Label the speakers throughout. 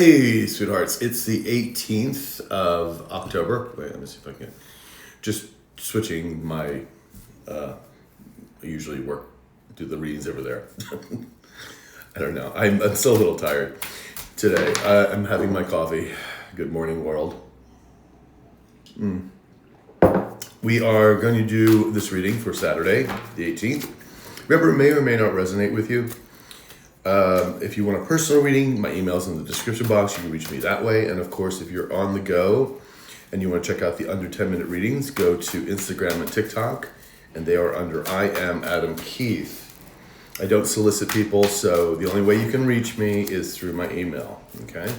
Speaker 1: Hey, sweethearts. It's the 18th of October. Wait, let me see if I can. Just switching my. I usually do the readings over there. I don't know. I'm still a little tired today. I'm having my coffee. Good morning, world. We are going to do this reading for Saturday, the 18th. Remember, it may or may not resonate with you. If you want a personal reading, my email's in the description box. You can reach me that way. And of course, if you're on the go and you want to check out the under 10-minute readings, go to Instagram and TikTok, and they are under I am Adam Keith. I don't solicit people, so the only way you can reach me is through my email. Okay?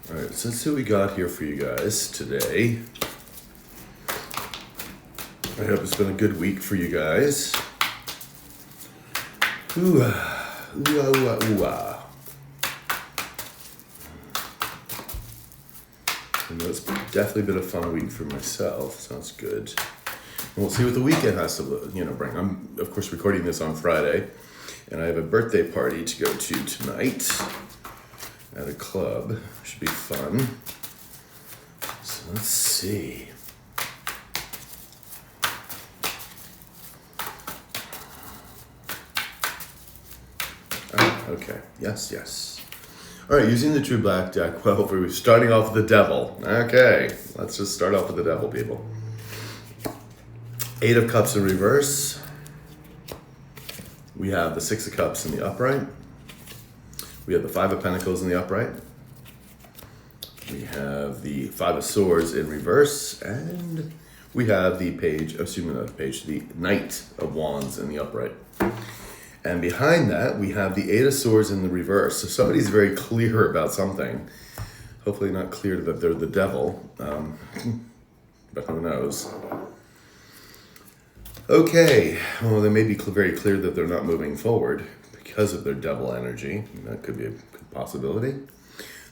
Speaker 1: All right, so let's see what we got here for you guys today. I hope it's been a good week for you guys. Ooh. Ooh, ooh, ooh, ah. I know it's definitely been a fun week for myself. Sounds good. And we'll see what the weekend has to, bring. I'm, of course, recording this on Friday, and I have a birthday party to go to tonight at a club. Should be fun. So let's see. Okay, yes. All right, using the True Black deck, well, we're starting off with the Devil. Okay, let's just start off with the Devil, people. 8 of Cups in reverse. We have the 6 of Cups in the upright. We have the 5 of Pentacles in the upright. We have the 5 of Swords in reverse. And we have the the Knight of Wands in the upright. And behind that, we have the 8 of Swords in the reverse. So somebody's very clear about something. Hopefully not clear that they're the devil, but who knows. Okay, well, they may be very clear that they're not moving forward because of their devil energy. That could be a possibility.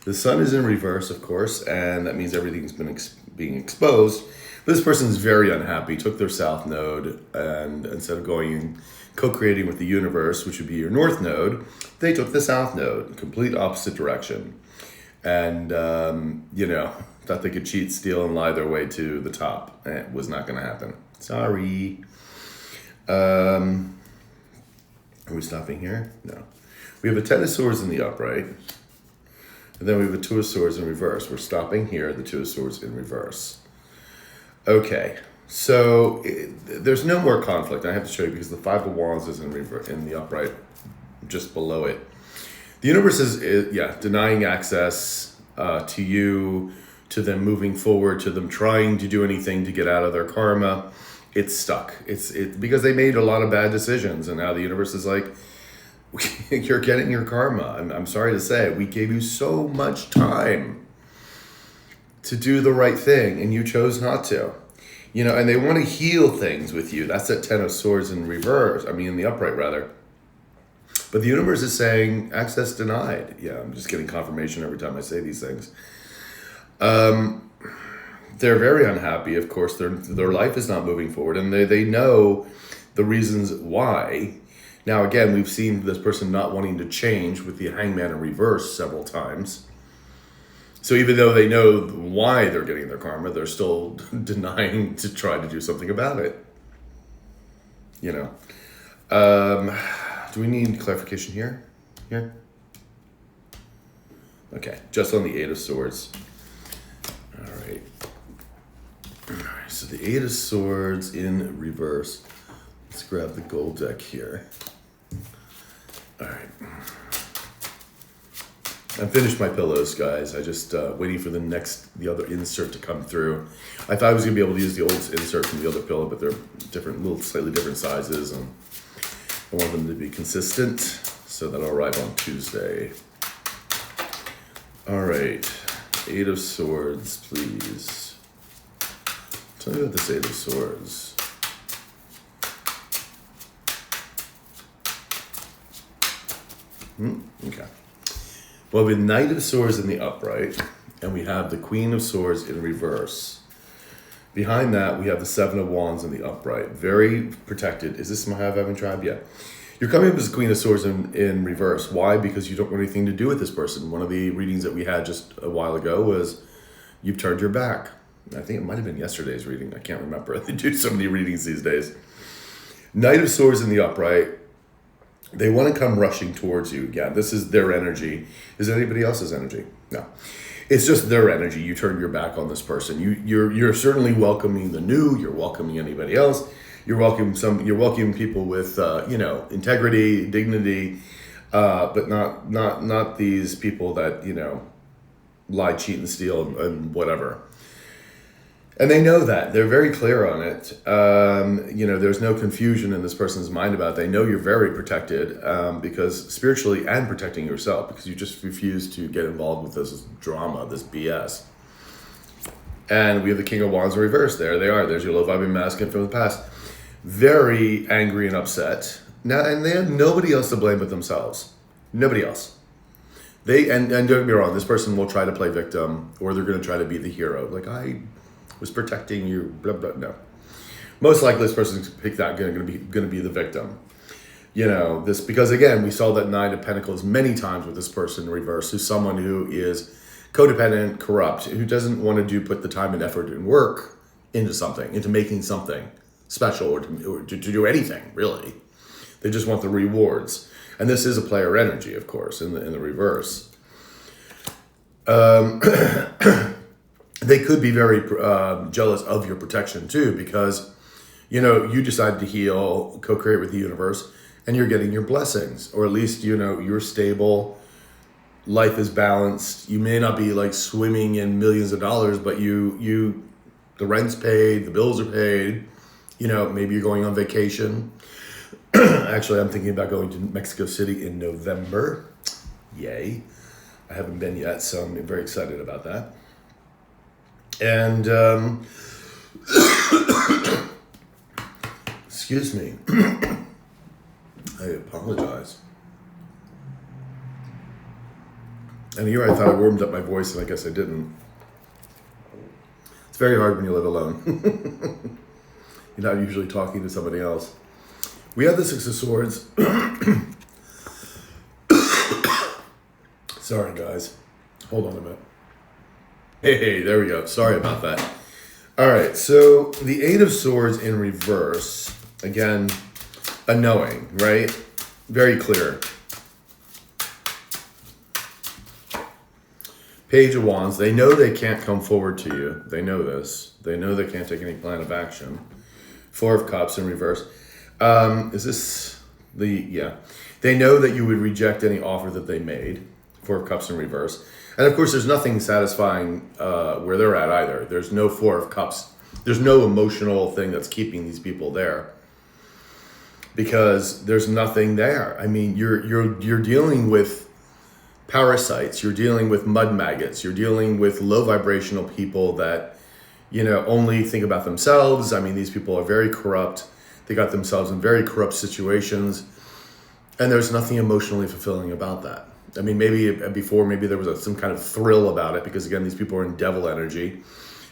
Speaker 1: The sun is in reverse, of course, and that means everything's been being exposed. But this person's very unhappy, took their south node, and instead of going co-creating with the universe, which would be your north node, they took the south node, complete opposite direction. And, thought they could cheat, steal, and lie their way to the top. It was not going to happen. Sorry. Are we stopping here? No. We have a 10 of Swords in the upright. And then we have a 2 of Swords in reverse. We're stopping here, the 2 of Swords in reverse. Okay. So there's no more conflict. I have to show you because the 5 of Wands is in the upright, just below it. The universe is denying access to you, to them moving forward, to them trying to do anything to get out of their karma. It's stuck. It's because they made a lot of bad decisions, and now the universe is like, you're getting your karma. I'm sorry to say, we gave you so much time to do the right thing, and you chose not to. And they want to heal things with you. That's that 10 of Swords in reverse. In the upright, rather. But the universe is saying, access denied. Yeah, I'm just getting confirmation every time I say these things. They're very unhappy, of course. Their life is not moving forward, and they know the reasons why. Now, again, we've seen this person not wanting to change with the Hangman in reverse several times. So even though they know why they're getting their karma, they're still denying to try to do something about it. Do we need clarification here? Here? Okay, just on the 8 of Swords. All right, so the 8 of Swords in reverse. Let's grab the gold deck here. All right. I finished my pillows, guys. I just waiting for the other insert to come through. I thought I was gonna be able to use the old insert from the other pillow, but they're slightly different sizes, and I want them to be consistent, so that'll arrive on Tuesday. All right, 8 of Swords, please. Tell me about this 8 of Swords. Okay. Well, we have Knight of Swords in the upright, and we have the Queen of Swords in reverse. Behind that, we have the 7 of Wands in the upright. Very protected. Is this my having tribe? Yeah. You're coming up as the Queen of Swords in reverse. Why? Because you don't want anything to do with this person. One of the readings that we had just a while ago was you've turned your back. I think it might have been yesterday's reading. I can't remember. They do so many readings these days. Knight of Swords in the upright. They want to come rushing towards you. Yeah, this is their energy. Is it anybody else's energy? No. It's just their energy. You turned your back on this person. You're certainly welcoming the new. You're welcoming anybody else. You're welcoming people with integrity, dignity, but not these people that lie, cheat, and steal and whatever. And they know that. They're very clear on it. There's no confusion in this person's mind about it. They know you're very protected because spiritually and protecting yourself, because you just refuse to get involved with this drama, this BS. And we have the King of Wands in reverse. There they are. There's your low-vibing masculine from the past. Very angry and upset. Now, and they have nobody else to blame but themselves. Nobody else. And don't get me wrong, this person will try to play victim, or they're going to try to be the hero. Like, I was protecting you, blah, blah, no. Most likely this person's going to be the victim. This, because again, we saw that Nine of Pentacles many times with this person in reverse, who's someone who is codependent, corrupt, who doesn't want to put the time and effort and work into something, into making something special, or to do anything, really. They just want the rewards. And this is a player energy, of course, in the reverse. They could be very jealous of your protection too, because you decided to heal, co-create with the universe, and you're getting your blessings, or at least you're stable, life is balanced. You may not be like swimming in millions of dollars, but the rent's paid, the bills are paid. Maybe you're going on vacation. Actually, I'm thinking about going to Mexico City in November. Yay. I haven't been yet, so I'm very excited about that. And, excuse me. I apologize. And here I thought I warmed up my voice, and I guess I didn't. It's very hard when you live alone. You're not usually talking to somebody else. We have the Six of Swords. Sorry, guys. Hold on a minute. Hey, there we go. Sorry about that. All right, so the Eight of Swords in reverse. Again, a knowing, right? Very clear. Page of Wands. They know they can't come forward to you. They know this. They know they can't take any plan of action. Four of Cups in reverse. Is this the... Yeah. They know that you would reject any offer that they made. Four of Cups in reverse. And of course, there's nothing satisfying where they're at either. There's no Four of Cups. There's no emotional thing that's keeping these people there, because there's nothing there. I mean, you're dealing with parasites. You're dealing with mud maggots. You're dealing with low vibrational people that only think about themselves. I mean, these people are very corrupt. They got themselves in very corrupt situations, and there's nothing emotionally fulfilling about that. I mean, maybe there was some kind of thrill about it, because again, these people are in devil energy,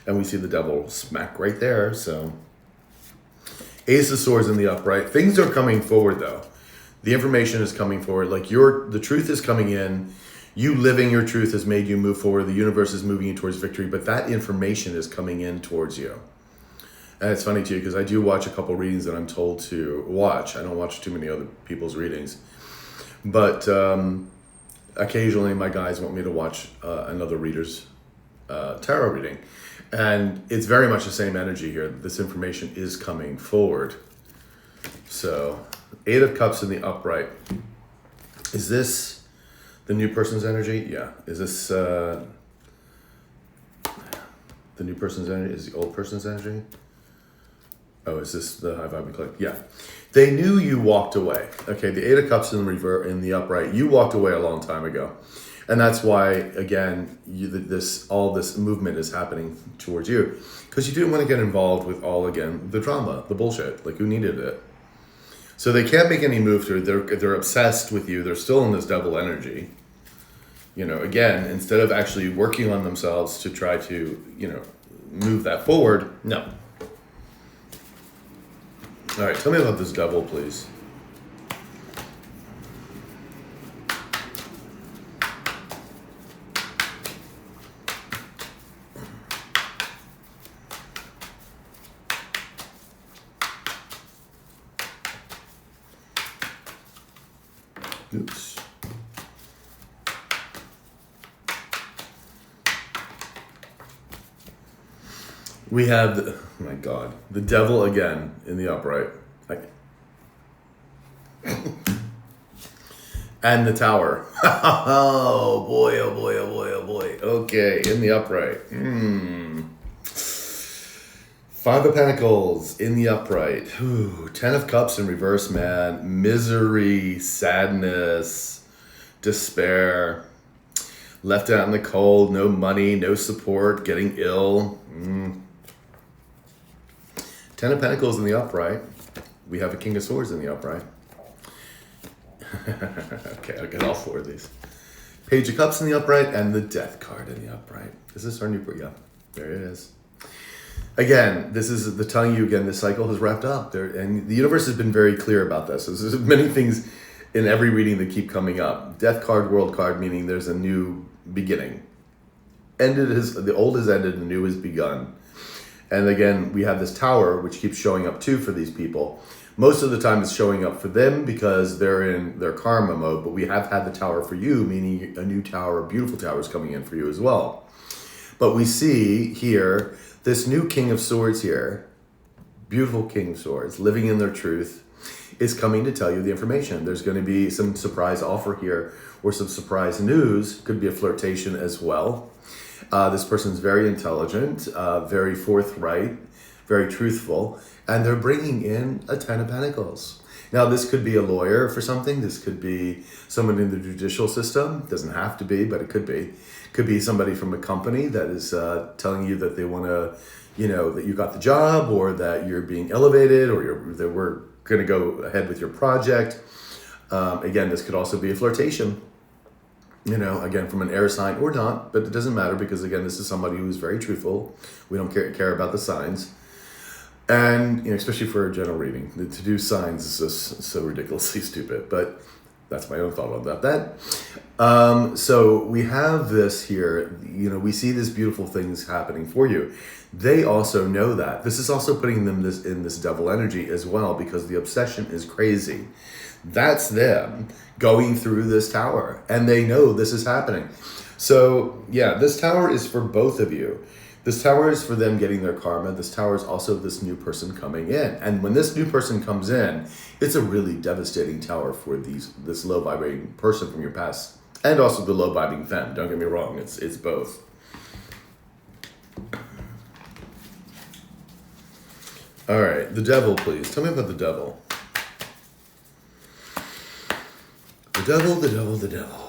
Speaker 1: and we see the devil smack right there. So Ace of Swords in the upright. Things are coming forward though. The information is coming forward. Like the truth is coming in. You living your truth has made you move forward. The universe is moving you towards victory, but that information is coming in towards you. And it's funny too, because I do watch a couple readings that I'm told to watch. I don't watch too many other people's readings, but occasionally my guys want me to watch another reader's tarot reading. And it's very much the same energy here. This information is coming forward. So, Eight of Cups in the upright. Is this the new person's energy? Yeah. Is this the new person's energy? Is the old person's energy? Oh, is this the high vibing click? Yeah. They knew you walked away. Okay, the Eight of Cups in the upright. You walked away a long time ago. And that's why, again, all this movement is happening towards you. Because you didn't want to get involved with the drama, the bullshit. Like, who needed it? So they can't make any moves. They're obsessed with you. They're still in this devil energy. Again, instead of actually working on themselves to try to, move that forward, no. All right, tell me about this devil, please. We have, oh my God, the devil again in the upright. And the tower. Oh boy, oh boy, oh boy, oh boy. Okay, in the upright. Five of Pentacles in the upright. Ooh, 10 of Cups in reverse, man. Misery, sadness, despair. Left out in the cold, no money, no support, getting ill. 10 of Pentacles in the upright. We have a King of Swords in the upright. Okay, I'll get all four of these. Page of Cups in the upright and the Death card in the upright. Is this our new... Yeah, there it is. Again, this is the telling you again, this cycle has wrapped up. And the universe has been very clear about this. There's many things in every reading that keep coming up. Death card, World card, meaning there's a new beginning. The old has ended, the new has begun. And again, we have this tower, which keeps showing up too for these people. Most of the time it's showing up for them because they're in their karma mode, but we have had the tower for you, meaning a new tower, a beautiful tower is coming in for you as well. But we see here, this new King of Swords here, beautiful King of Swords, living in their truth, is coming to tell you the information. There's going to be some surprise offer here or some surprise news. Could be a flirtation as well. This person's very intelligent, very forthright, very truthful, and they're bringing in a 10 of Pentacles. Now, this could be a lawyer for something. This could be someone in the judicial system. Doesn't have to be, but it could be. Could be somebody from a company that is telling you that they want to, that you got the job or that you're being elevated or that we're going to go ahead with your project. Again, this could also be a flirtation. Again, from an air sign or not, but it doesn't matter because, again, this is somebody who's very truthful. We don't care about the signs. And, especially for a general reading, to do signs is just so ridiculously stupid, but that's my own thought about that. So we have this here, we see these beautiful things happening for you. They also know that. This is also putting them in this devil energy as well because the obsession is crazy. That's them going through this tower and they know this is happening. So yeah, this tower is for both of you. This tower is for them getting their karma. This tower is also this new person coming in. And when this new person comes in, it's a really devastating tower for this low vibrating person from your past and also the low vibing femme. Don't get me wrong, it's both. All right, the devil, please. Tell me about the devil. The devil, the devil, the devil.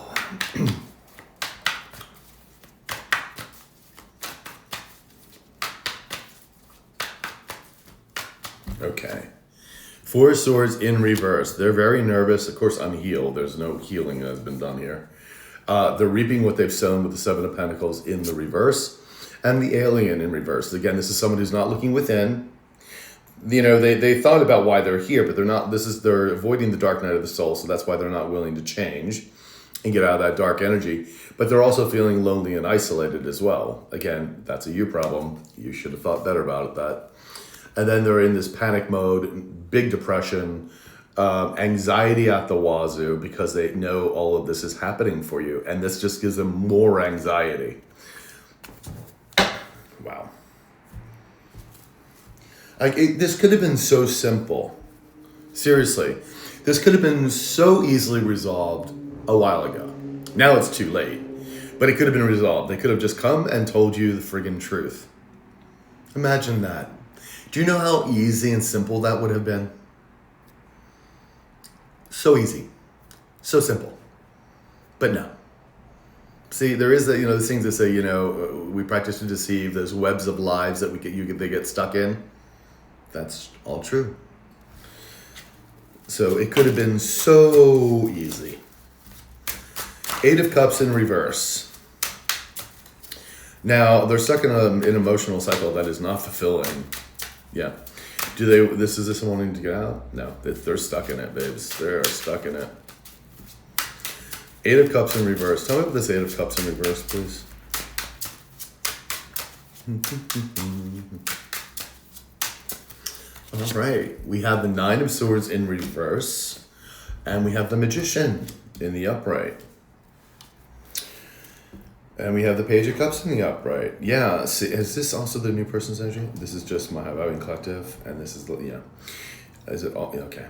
Speaker 1: Okay. Four of Swords in reverse. They're very nervous. Of course, unhealed. There's no healing that has been done here. They're reaping what they've sown with the Seven of Pentacles in the reverse. And the alien in reverse. Again, this is someone who's not looking within. They thought about why they're here, but they're not. They're avoiding the dark night of the soul, so that's why they're not willing to change and get out of that dark energy. But they're also feeling lonely and isolated as well. Again, that's a you problem. You should have thought better about that. And then they're in this panic mode, big depression, anxiety at the wazoo because they know all of this is happening for you. And this just gives them more anxiety. Wow. This could have been so simple. Seriously. This could have been so easily resolved a while ago. Now it's too late. But it could have been resolved. They could have just come and told you the friggin' truth. Imagine that. Do you know how easy and simple that would have been? So easy. So simple. But no. See, there is these things that say, we practice to deceive, those webs of lives that they get stuck in. That's all true. So it could have been so easy. Eight of Cups in reverse. Now, they're stuck in an emotional cycle that is not fulfilling. Yeah. Is this wanting to get out? No, they're stuck in it, babes. They're stuck in it. Eight of Cups in reverse. Tell me about this Eight of Cups in reverse, please. All right. We have the Nine of Swords in reverse, and we have the Magician in the upright. And we have the Page of Cups in the upright. Yeah, see, is this also the new person's energy? This is just my Vibing Collective, and this is the, yeah. Is it all? Yeah, okay.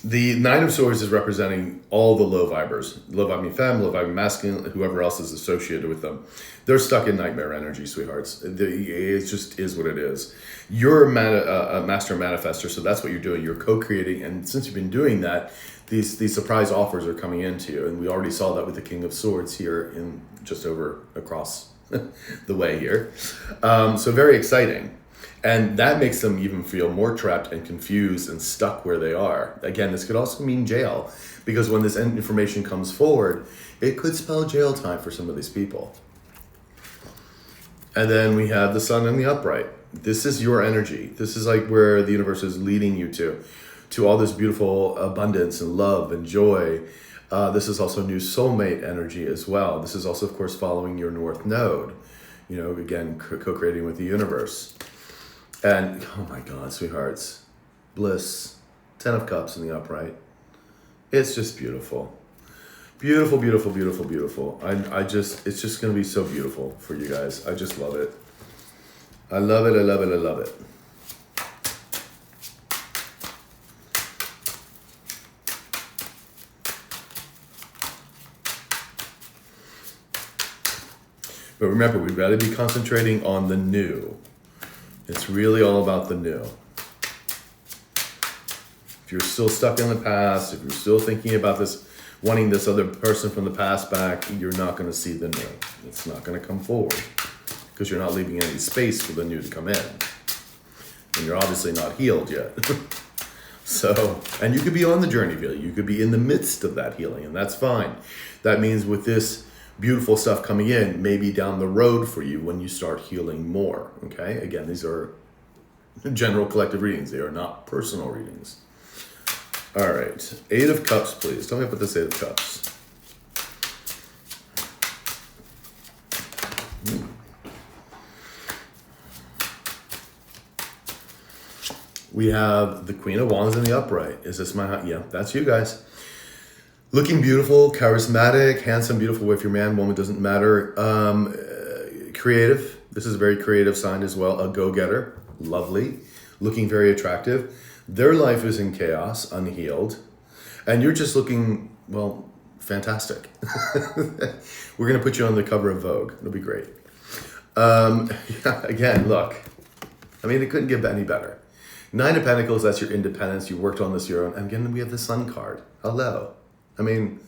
Speaker 1: The Nine of Swords is representing all the low vibers. Low vibing femme, low vibing masculine, whoever else is associated with them. They're stuck in nightmare energy, sweethearts. It just is what it is. You're a master manifester, so that's what you're doing. You're co-creating, and since you've been doing that, these surprise offers are coming into you. And we already saw that with the King of Swords here in just over across the way here. So very exciting. And that makes them even feel more trapped and confused and stuck where they are. Again, this could also mean jail, because when this information comes forward, it could spell jail time for some of these people. And then we have the Sun in the upright. This is your energy. This is like where the universe is leading you to all this beautiful abundance and love and joy. This is also new soulmate energy as well. This is also, of course, following your North Node. You know, again, co-creating with the universe. And, oh my God, sweethearts, bliss, 10 of Cups in the upright. It's just beautiful. Beautiful, beautiful, beautiful, beautiful. It's just going to be so beautiful for you guys. I just love it. I love it, I love it, I love it. But remember, we've got to be concentrating on the new. It's really all about the new. If you're still stuck in the past, if you're still thinking about this, wanting this other person from the past back, you're not going to see the new. It's not going to come forward because you're not leaving any space for the new to come in. And you're obviously not healed yet. So, and you could be on the journey of healing. You could be in the midst of that healing, and that's fine. That means with this beautiful stuff coming in, maybe down the road for you when you start healing more, okay? Again, these are general collective readings. They are not personal readings. All right, 8 of Cups, please. Tell me about this 8 of Cups. We have the Queen of Wands in the upright. Is this my, yeah, that's you guys. Looking beautiful, charismatic, handsome, beautiful. If you're man, woman, doesn't matter. Creative. This is a very creative sign as well. A go-getter. Lovely. Looking very attractive. Their life is in chaos, unhealed. And you're just looking, well, fantastic. We're going to put you on the cover of Vogue. It'll be great. Again, look. I mean, it couldn't get any better. 9 of Pentacles, that's your independence. You worked on this your own. And again, we have the Sun card. Hello. I mean,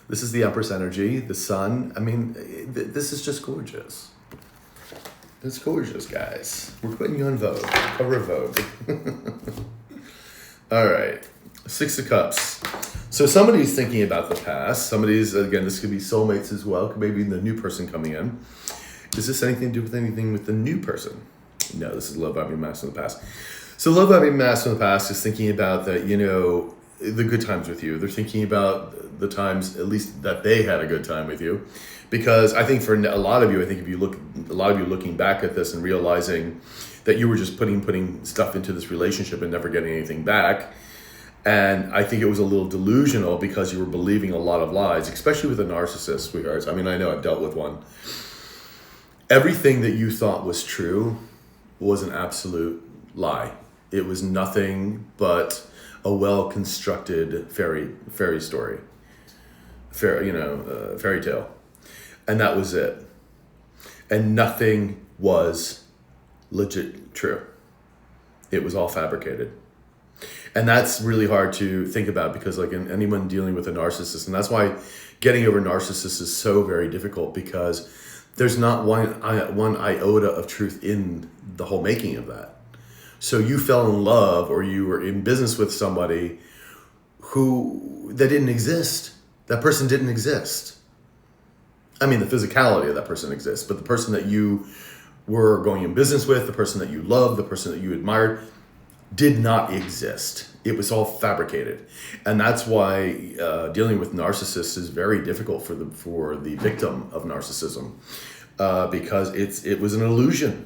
Speaker 1: this is the Empress energy, the Sun. I mean, this is just gorgeous. It's gorgeous, guys. We're putting you on Vogue, cover of Vogue. All right, 6 of Cups. So somebody's thinking about the past. Somebody's, again, this could be soulmates as well. Could maybe the new person coming in. Is this anything to do with anything with the new person? No, this is love vibing mass from the past. So love vibing mass from the past is thinking about that, you know, the good times with you. They're thinking about the times, at least that they had a good time with you. Because I think for a lot of you, I think if you look, a lot of you looking back at this and realizing that you were just putting stuff into this relationship and never getting anything back. And I think it was a little delusional because you were believing a lot of lies, especially with a narcissist, sweethearts. I mean, I know I've dealt with one. Everything that you thought was true was an absolute lie. It was nothing but a well-constructed fairy story, fairy tale, and that was it. And nothing was legit true. It was all fabricated, and that's really hard to think about because, like, anyone dealing with a narcissist, and that's why getting over narcissists is so very difficult because there's not one iota of truth in the whole making of that. So you fell in love or you were in business with somebody that didn't exist. That person didn't exist. I mean, the physicality of that person exists, but the person that you were going in business with, the person that you loved, the person that you admired, did not exist. It was all fabricated. And that's why dealing with narcissists is very difficult for the victim of narcissism because it was an illusion.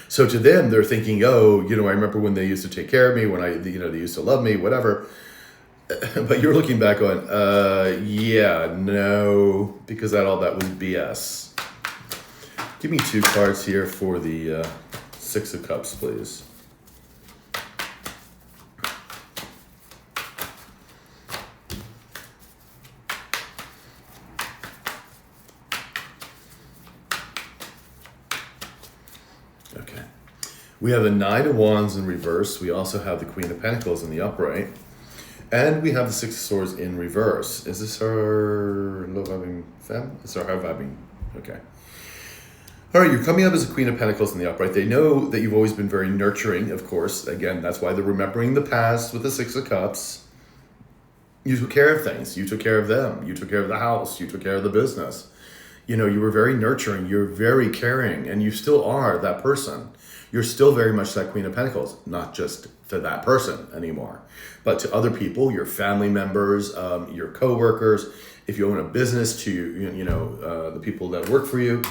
Speaker 1: So to them, they're thinking, oh, I remember when they used to take care of me, when they used to love me, whatever. But you're looking back going, yeah, no, because all that was BS. Give me 2 cards here for the 6 of Cups, please. Okay. We have the 9 of Wands in reverse. We also have the Queen of Pentacles in the upright. And we have the 6 of Swords in reverse. Is this our low-vibing femme? It's our high-vibing. Okay. All right, you're coming up as a Queen of Pentacles in the upright. They know that you've always been very nurturing, of course. Again, that's why they're remembering the past with the 6 of Cups. You took care of things. You took care of them. You took care of the house. You took care of the business. You know, you were very nurturing. You're very caring, and you still are that person. You're still very much that Queen of Pentacles, not just to that person anymore, but to other people, your family members, your co-workers, if you own a business, to the people that work for you.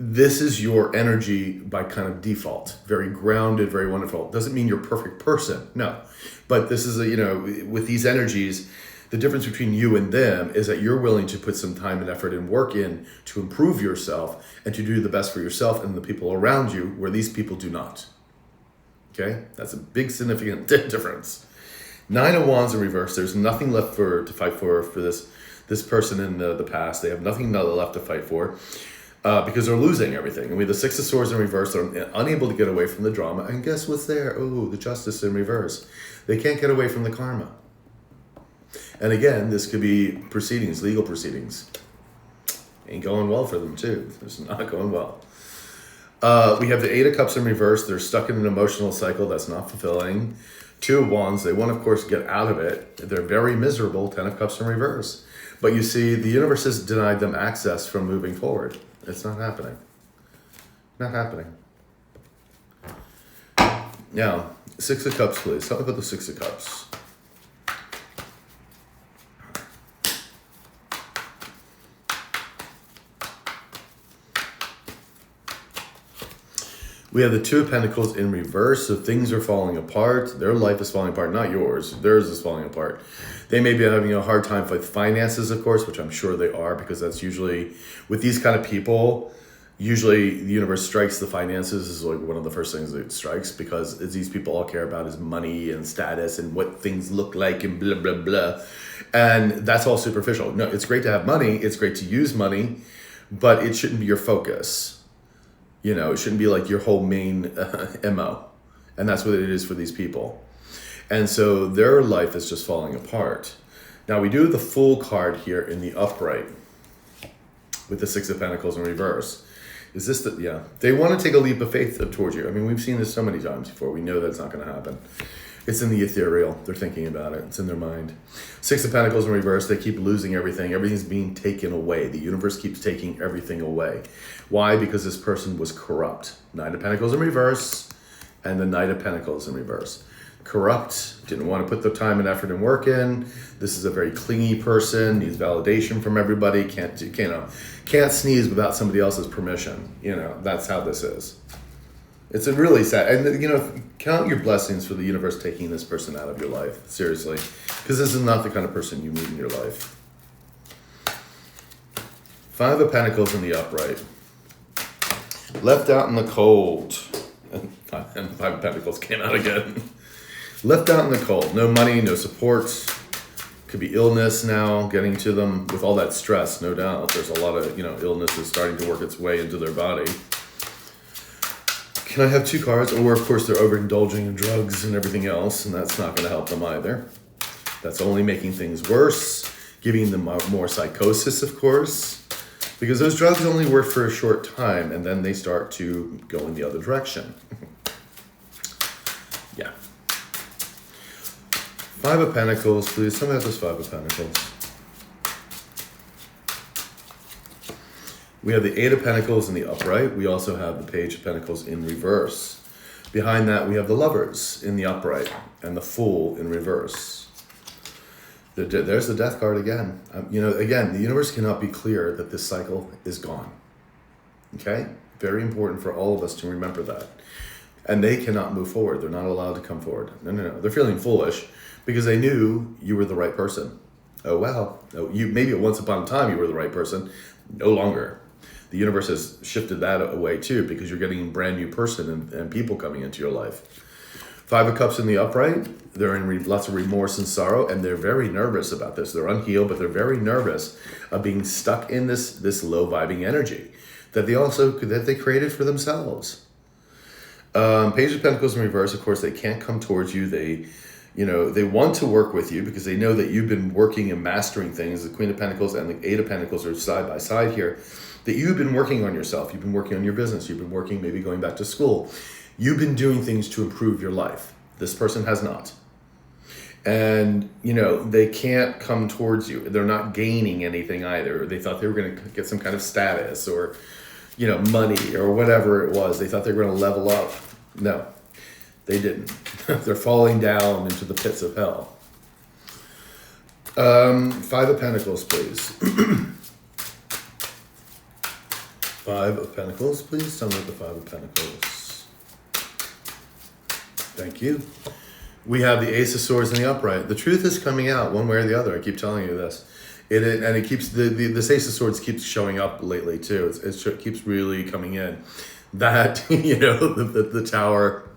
Speaker 1: This is your energy by kind of default. Very grounded, very wonderful. Doesn't mean you're a perfect person, no. But this is, with these energies, the difference between you and them is that you're willing to put some time and effort and work in to improve yourself and to do the best for yourself and the people around you, where these people do not. Okay? That's a big significant difference. 9 of Wands in reverse. There's nothing left to fight for this person in the past. They have nothing left to fight for. Because they're losing everything. And we have the 6 of Swords in reverse. They're unable to get away from the drama. And guess what's there? Oh, the Justice in reverse. They can't get away from the karma. And again, this could be proceedings, legal proceedings. Ain't going well for them too. It's not going well. We have the 8 of Cups in reverse. They're stuck in an emotional cycle that's not fulfilling. 2 of Wands. They want, of course, get out of it. They're very miserable. 10 of Cups in reverse. But you see, the universe has denied them access from moving forward. It's not happening. Not happening. Now, 6 of Cups, please. Tell me about the 6 of Cups. We have the 2 of Pentacles in reverse, so things are falling apart. Their life is falling apart, not yours. Theirs is falling apart. They may be having a hard time with finances, of course, which I'm sure they are, because that's usually, with these kind of people, usually the universe strikes the finances is like one of the first things that it strikes, because these people all care about is money and status and what things look like and blah, blah, blah. And that's all superficial. No, it's great to have money. It's great to use money, but it shouldn't be your focus. It shouldn't be like your whole main MO. And that's what it is for these people. And so their life is just falling apart. Now we do the Fool card here in the upright with the 6 of Pentacles in reverse. Is this yeah. They want to take a leap of faith towards you. I mean, we've seen this so many times before. We know that's not going to happen. It's in the ethereal. They're thinking about it. It's in their mind. 6 of Pentacles in reverse. They keep losing everything. Everything's being taken away. The universe keeps taking everything away. Why? Because this person was corrupt. 9 of Pentacles in reverse and the Knight of Pentacles in reverse. Corrupt, didn't want to put the time and effort and work in. This is a very clingy person, needs validation from everybody, can't sneeze without somebody else's permission. That's how this is. It's a really sad, and count your blessings for the universe taking this person out of your life, seriously, because this is not the kind of person you need in your life. 5 of Pentacles in the upright. Left out in the cold. And 5 of Pentacles came out again. Left out in the cold. No money, no support. Could be illness now, getting to them with all that stress, no doubt. There's a lot of, illness is starting to work its way into their body. Can I have 2 cards? Or, of course, they're overindulging in drugs and everything else, and that's not going to help them either. That's only making things worse, giving them more psychosis, of course, because those drugs only work for a short time, and then they start to go in the other direction. Yeah. 5 of Pentacles, please. Tell me about this 5 of Pentacles. We have the 8 of Pentacles in the upright. We also have the Page of Pentacles in reverse. Behind that, we have the Lovers in the upright and the Fool in reverse. There's the Death card again. Again, the universe cannot be clear that this cycle is gone. Okay? Very important for all of us to remember that. And they cannot move forward. They're not allowed to come forward. No. They're feeling foolish because they knew you were the right person. Oh, wow. Oh, maybe once upon a time you were the right person. No longer. The universe has shifted that away too, because you're getting a brand new person and people coming into your life. Five of Cups in the upright, they're in lots of remorse and sorrow, and they're very nervous about this. They're unhealed, but they're very nervous of being stuck in this low vibing energy that they created for themselves. Page of Pentacles in reverse, of course, they can't come towards you. They want to work with you because they know that you've been working and mastering things. The Queen of Pentacles and the Eight of Pentacles are side by side here. That you've been working on yourself. You've been working on your business. You've been working, maybe going back to school. You've been doing things to improve your life. This person has not. And, they can't come towards you. They're not gaining anything either. They thought they were going to get some kind of status or, money or whatever it was. They thought they were going to level up. No, they didn't. They're falling down into the pits of hell. Five of Pentacles, please. Five of Pentacles, please. Tell me what the Five of Pentacles. Thank you. We have the Ace of Swords in the upright. The truth is coming out one way or the other. I keep telling you this. It keeps this Ace of Swords keeps showing up lately too. It keeps really coming in. That the Tower,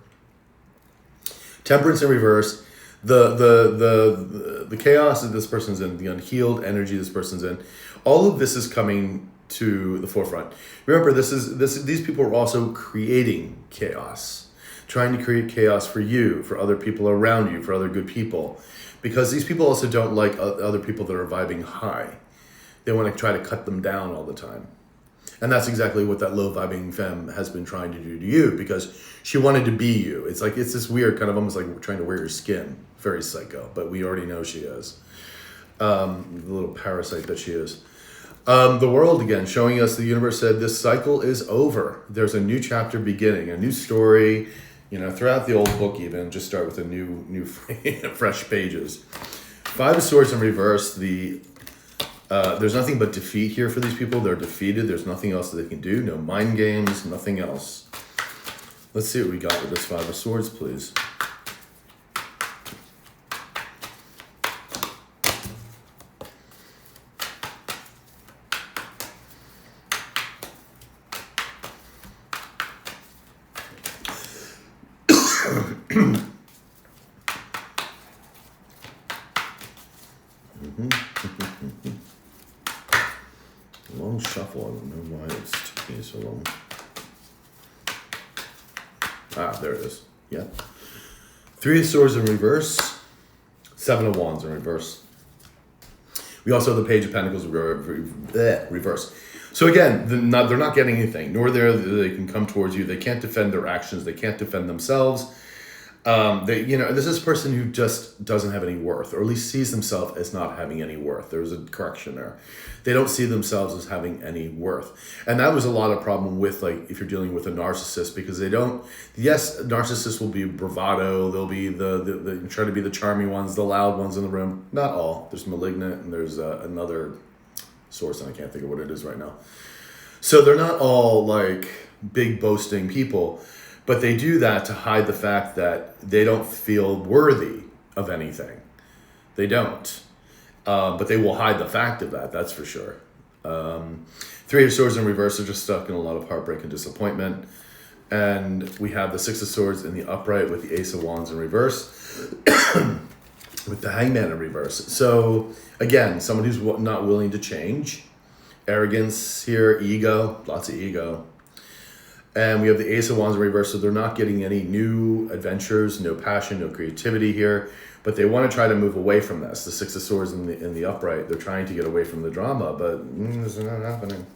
Speaker 1: Temperance in reverse, the chaos that this person's in, the unhealed energy this person's in, all of this is coming to the forefront. Remember, these people are also creating chaos, trying to create chaos for you, for other people around you, for other good people, because these people also don't like other people that are vibing high. They want to try to cut them down all the time. And that's exactly what that low vibing femme has been trying to do to you, because she wanted to be you. It's this weird kind of almost like trying to wear your skin. Very psycho, but we already know she is. The little parasite that she is. The world again, showing us the universe said this cycle is over. There's a new chapter beginning, a new story. Throughout the old book even, just start with a new fresh pages. Five of Swords in reverse. There's nothing but defeat here for these people. They're defeated. There's nothing else that they can do. No mind games, nothing else. Let's see what we got with this Five of Swords, please. Long shuffle. I don't know why it's taking so long. There it is. Yeah. Three of Swords in reverse. Seven of Wands in reverse. We also have the Page of Pentacles reverse. So again, they're not getting anything, nor they can come towards you. They can't defend their actions. They can't defend themselves. This is a person who just doesn't have any worth, or at least sees themselves as not having any worth. There's a correction there. They don't see themselves as having any worth. And that was a lot of problem with, if you're dealing with a narcissist, because they don't, yes, narcissists will be bravado. They'll be the try to be the charming ones, the loud ones in the room. Not all. There's malignant, and there's another source, and I can't think of what it is right now. So they're not all big boasting people. But they do that to hide the fact that they don't feel worthy of anything. They don't. But they will hide the fact of that, that's for sure. Three of Swords in reverse are just stuck in a lot of heartbreak and disappointment. And we have the Six of Swords in the upright with the Ace of Wands in reverse. With the Hangman in reverse. So, again, someone who's not willing to change. Arrogance here, ego, lots of ego. And we have the Ace of Wands in reverse, so they're not getting any new adventures, no passion, no creativity here. But they want to try to move away from this. The Six of Swords in the upright, they're trying to get away from the drama, but this is not happening.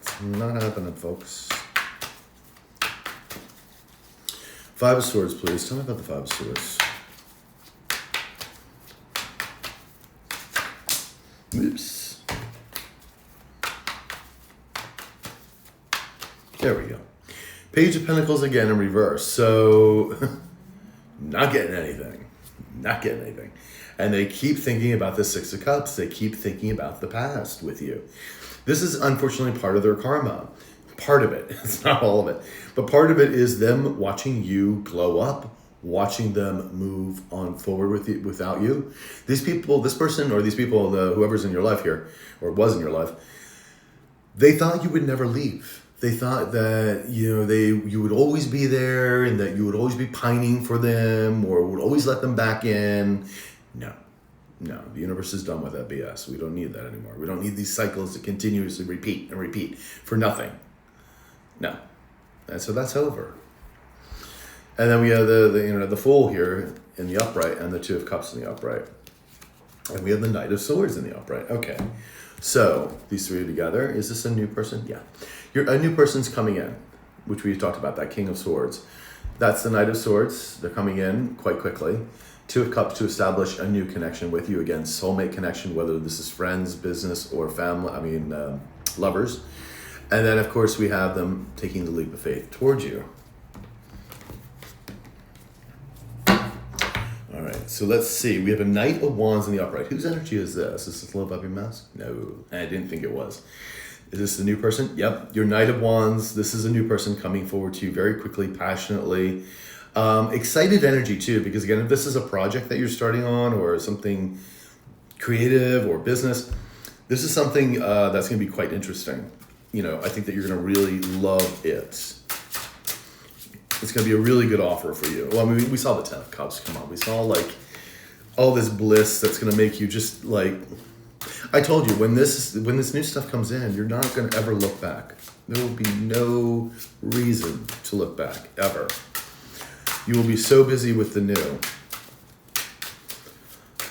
Speaker 1: It's not happening, folks. Five of Swords, please. Tell me about the Five of Swords. Oops. There we go. Page of Pentacles again in reverse. So, not getting anything. Not getting anything. And they keep thinking about the Six of Cups. They keep thinking about the past with you. This is unfortunately part of their karma. Part of it. It's not all of it. But part of it is them watching you glow up, watching them move on forward with you, without you. These people, this person or these people, whoever's in your life here, or was in your life, they thought you would never leave. They thought that, you would always be there and that you would always be pining for them or would always let them back in. No, the universe is done with that BS. We don't need that anymore. We don't need these cycles to continuously repeat and repeat for nothing. No. And so that's over. And then we have the Fool here in the upright and the Two of Cups in the upright. And we have the Knight of Swords in the upright. Okay. So these three are together. Is this a new person? Yeah. A new person's coming in, which we talked about, that King of Swords. That's the Knight of Swords. They're coming in quite quickly. Two of Cups to establish a new connection with you. Again, soulmate connection, whether this is friends, business, or family, lovers. And then, of course, we have them taking the leap of faith towards you. All right, so let's see. We have a Knight of Wands in the upright. Whose energy is this? Is this Love Happy Mask? No, I didn't think it was. Is this the new person? Yep, your Knight of Wands. This is a new person coming forward to you very quickly, passionately. Excited energy too, because again, if this is a project that you're starting on or something creative or business, this is something that's going to be quite interesting. I think that you're going to really love it. It's going to be a really good offer for you. Well, we saw the Ten of Cups come on. We saw all this bliss that's going to make you just I told you, when this new stuff comes in, you're not going to ever look back. There will be no reason to look back, ever. You will be so busy with the new.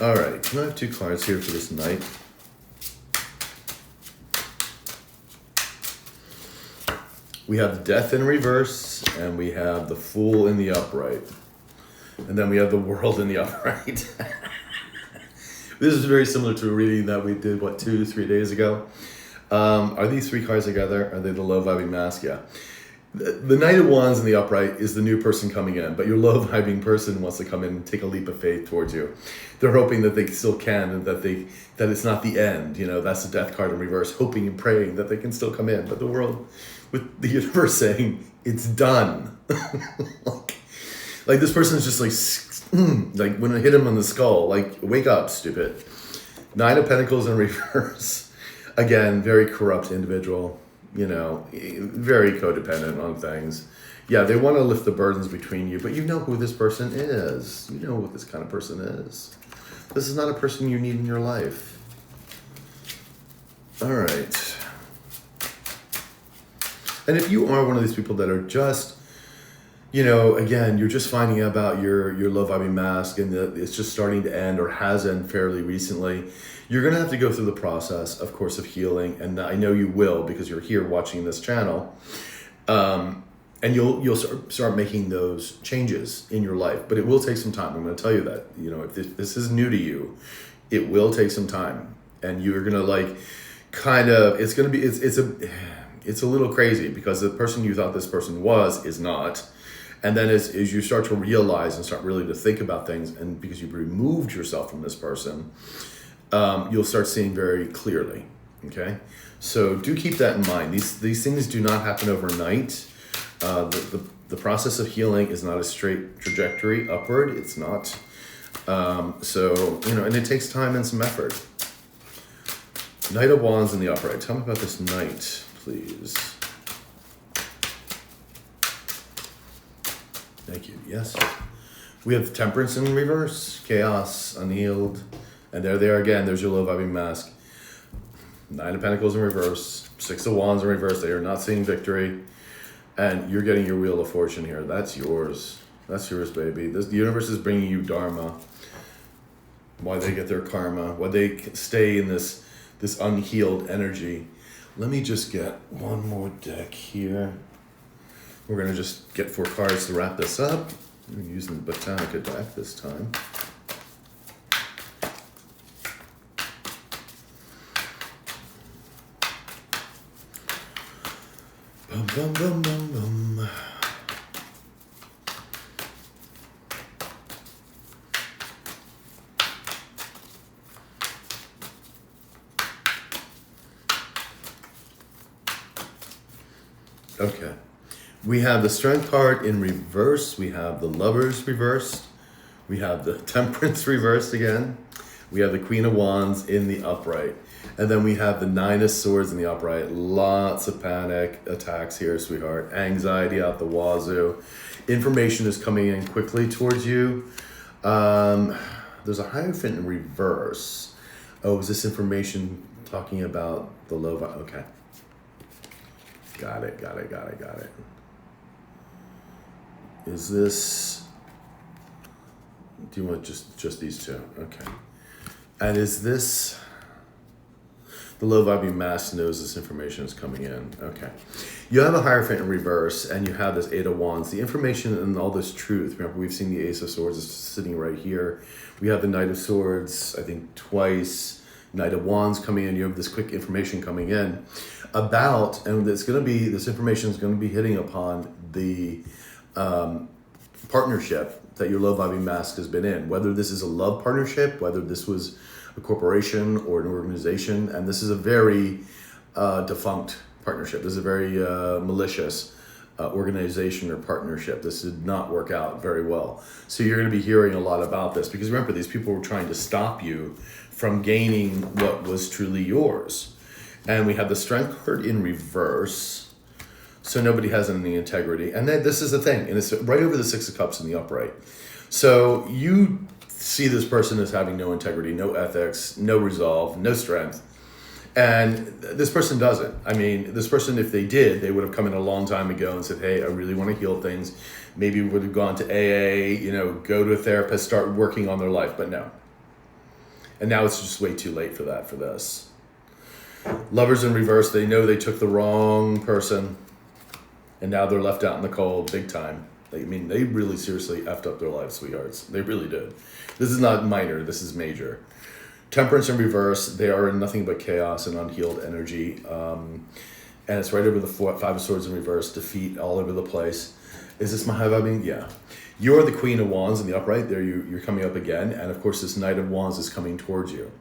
Speaker 1: All right, can I have 2 cards here for this night? We have Death in reverse, and we have the Fool in the upright. And then we have the World in the upright. This is very similar to a reading that we did, 2-3 days ago. Are these 3 cards together? Are they the low-vibing mask? Yeah. The Knight of Wands in the upright is the new person coming in, but your low-vibing person wants to come in and take a leap of faith towards you. They're hoping that they still can and that it's not the end. That's the Death card in reverse, hoping and praying that they can still come in. But the world, with the universe saying, it's done. Like this person is just like when I hit him on the skull, wake up, stupid. 9 of Pentacles in reverse. Again, very corrupt individual, very codependent on things. Yeah, they want to lift the burdens between you, but you know who this person is. You know what this kind of person is. This is not a person you need in your life. All right. And if you are one of these people that are just, again, you're just finding out about your low-vibing mask and it's just starting to end or has ended fairly recently, you're going to have to go through the process, of course, of healing. And I know you will because you're here watching this channel. And you'll start making those changes in your life. But it will take some time. I'm going to tell you that. If this is new to you, it will take some time. And you're going to it's a little crazy because the person you thought this person was is not. And then as you start to realize and start really to think about things, and because you've removed yourself from this person, you'll start seeing very clearly, okay? So do keep that in mind. These things do not happen overnight. The process of healing is not a straight trajectory upward. It's not. And it takes time and some effort. Knight of Wands in the upright. Tell me about this Knight, please. Thank you. Yes. We have Temperance in reverse, Chaos, Unhealed. And there they are again. There's your low-vibing mask. 9 of Pentacles in reverse, 6 of Wands in reverse. They are not seeing victory. And you're getting your Wheel of Fortune here. That's yours. That's yours, baby. The universe is bringing you Dharma. Why they get their karma. Why they stay in this unhealed energy. Let me just get one more deck here. We're going to just get 4 cards to wrap this up. We're using the Botanica deck this time. Bum, bum, bum, bum, bum. Okay. We have the Strength card in reverse. We have the Lovers reversed. We have the Temperance reversed again. We have the Queen of Wands in the upright. And then we have the Nine of Swords in the upright. Lots of panic attacks here, sweetheart. Anxiety out the wazoo. Information is coming in quickly towards you. There's a Hierophant in reverse. Oh, is this information talking about the low? Okay. Got it. Is this... Do you want just these two? Okay. And is this... The low vibing mask knows this information is coming in. Okay. You have a Hierophant in reverse, and you have this Eight of Wands. The information and all this truth. Remember, we've seen the Ace of Swords is sitting right here. We have the Knight of Swords, I think, twice. Knight of Wands coming in. You have this quick information coming in about, and it's going to be, this information is going to be hitting upon the partnership that your low vibing mask has been in. Whether this is a love partnership, whether this was a corporation or an organization, and this is a very defunct partnership. This is a very malicious organization or partnership. This did not work out very well. So you're going to be hearing a lot about this, because remember, these people were trying to stop you from gaining what was truly yours. And we have the Strength card in reverse, so nobody has any integrity. And then this is the thing, and it's right over the Six of Cups in the upright. So you see this person as having no integrity, no ethics, no resolve, no strength. And this person doesn't. I mean, this person, if they did, they would have come in a long time ago and said, hey, I really want to heal things. Maybe would have gone to AA, go to a therapist, start working on their life, but no. And now it's just way too late for that, for this. Lovers in reverse, they know they took the wrong person, and now they're left out in the cold big time. They really seriously effed up their lives, sweethearts. They really did. This is not minor, this is major. Temperance in reverse, they are in nothing but chaos and unhealed energy. And it's right over the Five of Swords in reverse, defeat all over the place. Is this my high vibing? Yeah. You're the Queen of Wands in the upright. There you're coming up again. And of course, this Knight of Wands is coming towards you.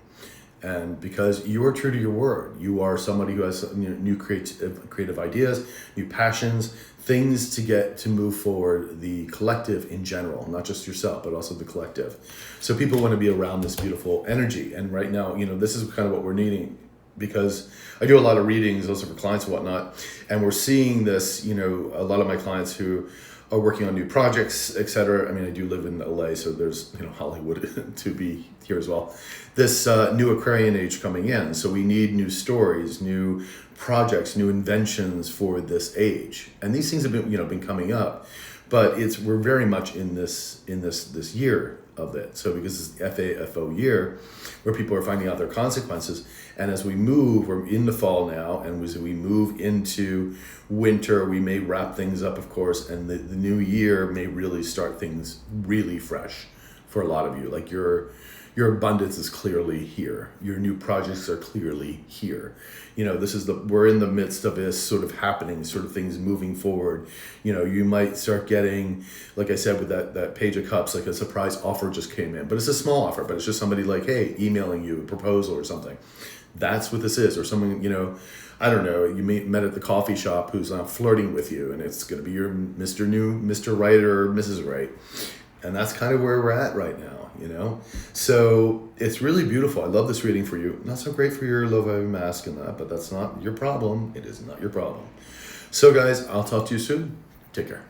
Speaker 1: And because you are true to your word, you are somebody who has new creative ideas, new passions, things to get to move forward the collective in general, not just yourself, but also the collective. So people want to be around this beautiful energy. And right now, this is kind of what we're needing, because I do a lot of readings also for clients and whatnot. And we're seeing this, a lot of my clients who are working on new projects, etc. I mean, I do live in LA, so there's Hollywood to be here as well. This new Aquarian age coming in, so we need new stories, new projects, new inventions for this age, and these things have been coming up, but we're very much in this year of it. So because it's FAFO year, where people are finding out their consequences, and as we move, we're in the fall now, and as we move into winter, we may wrap things up, of course, and the new year may really start things really fresh for a lot of you. Like your abundance is clearly here. Your new projects are clearly here. We're in the midst of this sort of happening, sort of things moving forward. You might start getting, like I said, with that Page of Cups, like a surprise offer just came in, but it's a small offer, but it's just somebody like, hey, emailing you a proposal or something. That's what this is. Or someone, I don't know, you met at the coffee shop who's flirting with you, and it's going to be your Mr. Right or Mrs. Right. And that's kind of where we're at right now, So it's really beautiful. I love this reading for you. Not so great for your low vibing mask and that, but that's not your problem. It is not your problem. So guys, I'll talk to you soon. Take care.